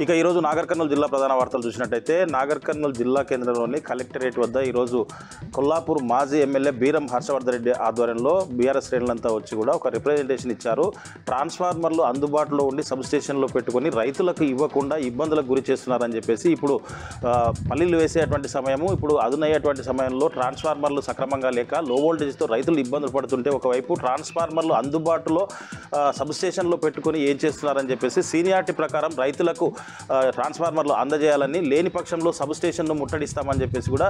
ఇక ఈరోజు నాగర్ కర్నూలు జిల్లా ప్రధాన వార్తలు చూసినట్టయితే నాగర్ కర్నూలు జిల్లా కేంద్రంలోని కలెక్టరేట్ వద్ద ఈరోజు కొల్లాపూర్ మాజీ ఎమ్మెల్యే బీరం హర్షవర్ధన్ రెడ్డి ఆధ్వర్యంలో బీఆర్ఎస్ శ్రేణులంతా వచ్చి కూడా ఒక రిప్రజెంటేషన్ ఇచ్చారు. ట్రాన్స్ఫార్మర్లు అందుబాటులో ఉండి సబ్స్టేషన్లో పెట్టుకొని రైతులకు ఇవ్వకుండా ఇబ్బందులకు గురి చేస్తున్నారని చెప్పేసి ఇప్పుడు పల్లీలు వేసేటువంటి సమయము ఇప్పుడు అదునయ్యేటువంటి సమయంలో ట్రాన్స్ఫార్మర్లు సక్రమంగా లేక లో వోల్టేజ్తో రైతులు ఇబ్బందులు పడుతుంటే ఒకవైపు ట్రాన్స్ఫార్మర్లు అందుబాటులో సబ్స్టేషన్లో పెట్టుకొని ఏం చేస్తున్నారని చెప్పేసి సీనియారిటీ ప్రకారం రైతులకు ట్రాన్స్ఫార్మర్లు అందజేయాలని, లేని పక్షంలో సబ్స్టేషన్ను ముట్టడిస్తామని చెప్పేసి కూడా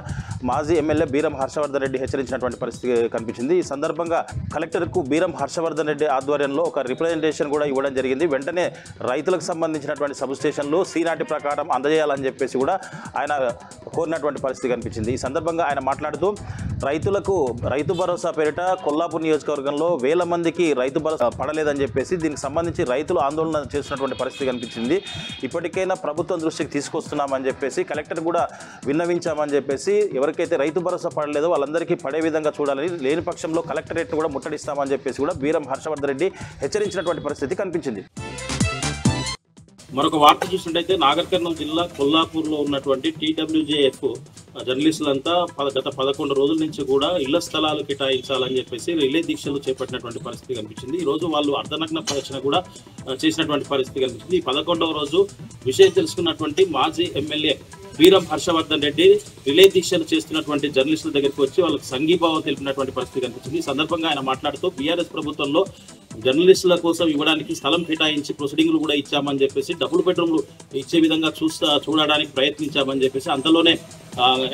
మాజీ ఎమ్మెల్యే బీరం హర్షవర్ధన్ రెడ్డి హెచ్చరించినటువంటి పరిస్థితి కనిపించింది. ఈ సందర్భంగా కలెక్టర్కు బీరం హర్షవర్ధన్ రెడ్డి ఆధ్వర్యంలో ఒక రిప్రజెంటేషన్ కూడా ఇవ్వడం జరిగింది. వెంటనే రైతులకు సంబంధించినటువంటి సబ్స్టేషన్లు సీనాటి ప్రకారం అందజేయాలని చెప్పేసి కూడా ఆయన కోరినటువంటి పరిస్థితి కనిపించింది. ఈ సందర్భంగా ఆయన మాట్లాడుతూ రైతు భరోసా పేరిట కొల్లాపూర్ నియోజకవర్గంలో వేల మందికి రైతు భరోసా పడలేదని చెప్పేసి దీనికి సంబంధించి రైతులు ఆందోళన చేస్తున్నటువంటి పరిస్థితి కనిపించింది. ఇప్పటికైనా ప్రభుత్వం దృష్టికి తీసుకొస్తున్నామని చెప్పేసి కలెక్టర్ కూడా విన్నవించామని చెప్పేసి ఎవరికైతే రైతు భరోసా పడలేదో వాళ్ళందరికీ పడే విధంగా చూడాలని, లేని పక్షంలో కలెక్టరేట్ను కూడా ముట్టడిస్తామని చెప్పేసి కూడా బీరం హర్షవర్ధన్ రెడ్డి హెచ్చరించినటువంటి పరిస్థితి కనిపించింది. మరొక వార్త చూసినట్టయితే నాగర్ కర్నూలు జిల్లా కొల్లాపూర్లో ఉన్నటువంటి TWJF జర్నలిస్టులంతా గత 11 రోజుల నుంచి కూడా ఇళ్ల స్థలాలు కేటాయించాలని చెప్పేసి రిలే దీక్షలు చేపట్టినటువంటి పరిస్థితి కనిపించింది. ఈ రోజు వాళ్ళు అర్ధనగ్న ప్రదర్శన కూడా చేసినటువంటి పరిస్థితి కనిపించింది. ఈ 11వ రోజు విషయం తెలుసుకున్నటువంటి మాజీ ఎమ్మెల్యే బీరం హర్షవర్ధన్ రెడ్డి రిలే దీక్షలు చేస్తున్నటువంటి జర్నలిస్టుల దగ్గరికి వచ్చి వాళ్ళకి సంఘీభావం తెలిపినటువంటి పరిస్థితి కనిపించింది. ఈ సందర్భంగా ఆయన మాట్లాడుతూ బీఆర్ఎస్ ప్రభుత్వంలో జర్నలిస్టుల కోసం ఇవ్వడానికి స్థలం కేటాయించి ప్రొసీడింగ్లు కూడా ఇచ్చామని చెప్పేసి, డబుల్ బెడ్రూమ్లు ఇచ్చే విధంగా చూడడానికి ప్రయత్నించామని చెప్పేసి, అంతలోనే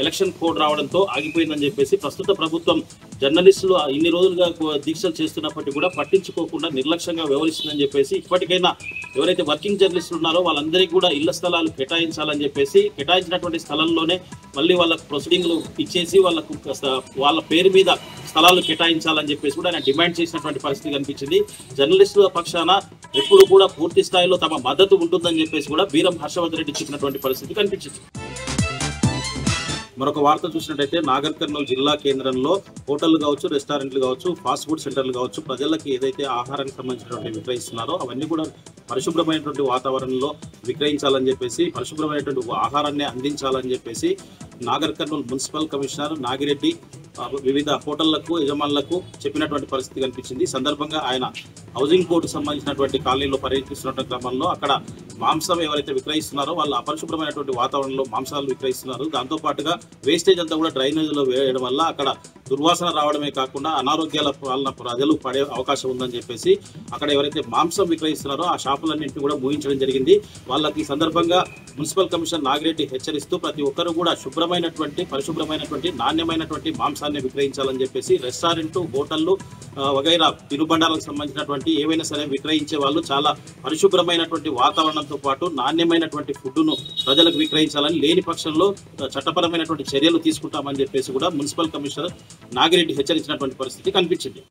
ఎలక్షన్ కోడ్ రావడంతో ఆగిపోయిందని చెప్పేసి, ప్రస్తుత ప్రభుత్వం జర్నలిస్టులు ఇన్ని రోజులుగా దీక్షలు చేస్తున్నప్పటికీ కూడా పట్టించుకోకుండా నిర్లక్ష్యంగా వ్యవహరిస్తుందని చెప్పేసి, ఇప్పటికైనా ఎవరైతే వర్కింగ్ జర్నలిస్టులు ఉన్నారో వాళ్ళందరికీ కూడా ఇళ్ల స్థలాలు కేటాయించాలని చెప్పేసి, కేటాయించినటువంటి స్థలంలోనే మళ్ళీ వాళ్ళకు ప్రొసీడింగ్లు ఇచ్చేసి వాళ్ళ పేరు మీద స్థలాలు కేటాయించాలని చెప్పేసి కూడా ఆయన డిమాండ్ చేసినటువంటి పరిస్థితి కనిపించింది. జర్నలిస్టుల పక్షాన ఎప్పుడు కూడా పూర్తి స్థాయిలో తమ మద్దతు ఉంటుందని చెప్పేసి కూడా బీరం హర్షవర్ధన్ రెడ్డి చెప్పినటువంటి పరిస్థితి కనిపించింది. మరొక వార్త చూసినట్టయితే నాగర్ కర్నూలు జిల్లా కేంద్రంలో హోటళ్లు కావచ్చు, రెస్టారెంట్లు కావచ్చు, ఫాస్ట్ ఫుడ్ సెంటర్లు కావచ్చు, ప్రజలకు ఏదైతే ఆహారానికి సంబంధించినటువంటి విక్రయిస్తున్నారో అవన్నీ కూడా పరిశుభ్రమైనటువంటి వాతావరణంలో విక్రయించాలని చెప్పేసి, పరిశుభ్రమైనటువంటి ఆహారాన్ని అందించాలని చెప్పేసి నాగర్ కర్నూలు మున్సిపల్ కమిషనర్ నాగిరెడ్డి వివిధ హోటళ్లకు యజమానులకు చెప్పినటువంటి పరిస్థితి కనిపించింది. సందర్భంగా ఆయన హౌసింగ్ బోర్డు సంబంధించినటువంటి కాలనీలో పర్యటిస్తున్న క్రమంలో అక్కడ మాంసం ఎవరైతే విక్రయిస్తున్నారో వాళ్ళు అపరిశుభ్రమైనటువంటి వాతావరణంలో మాంసాలు విక్రయిస్తున్నారు. దాంతోపాటుగా వేస్టేజ్ అంతా కూడా డ్రైనేజ్లో వేయడం వల్ల అక్కడ దుర్వాసన రావడమే కాకుండా అనారోగ్యాల పాలన ప్రజలు పడే అవకాశం ఉందని చెప్పేసి అక్కడ ఎవరైతే మాంసం విక్రయిస్తున్నారో ఆ షాపులన్నింటినీ కూడా మూయించడం జరిగింది. వాళ్ళకి ఈ సందర్భంగా మున్సిపల్ కమిషనర్ నాగిరెడ్డి హెచ్చరిస్తూ ప్రతి ఒక్కరు కూడా పరిశుభ్రమైనటువంటి నాణ్యమైనటువంటి మాంసాన్ని విక్రయించాలని చెప్పేసి, రెస్టారెంట్, హోటళ్లు వగైరా తినుబండాలకు సంబంధించినటువంటి ఏవైనా సరే విక్రయించే వాళ్ళు చాలా పరిశుభ్రమైనటువంటి వాతావరణంతో పాటు నాణ్యమైనటువంటి ఫుడ్ను ప్రజలకు విక్రయించాలని, లేని పక్షంలో చట్టపరమైనటువంటి చర్యలు తీసుకుంటామని చెప్పేసి కూడా మున్సిపల్ కమిషనర్ నాగిరెడ్డి హెచ్చరించినటువంటి పరిస్థితి కనిపించింది.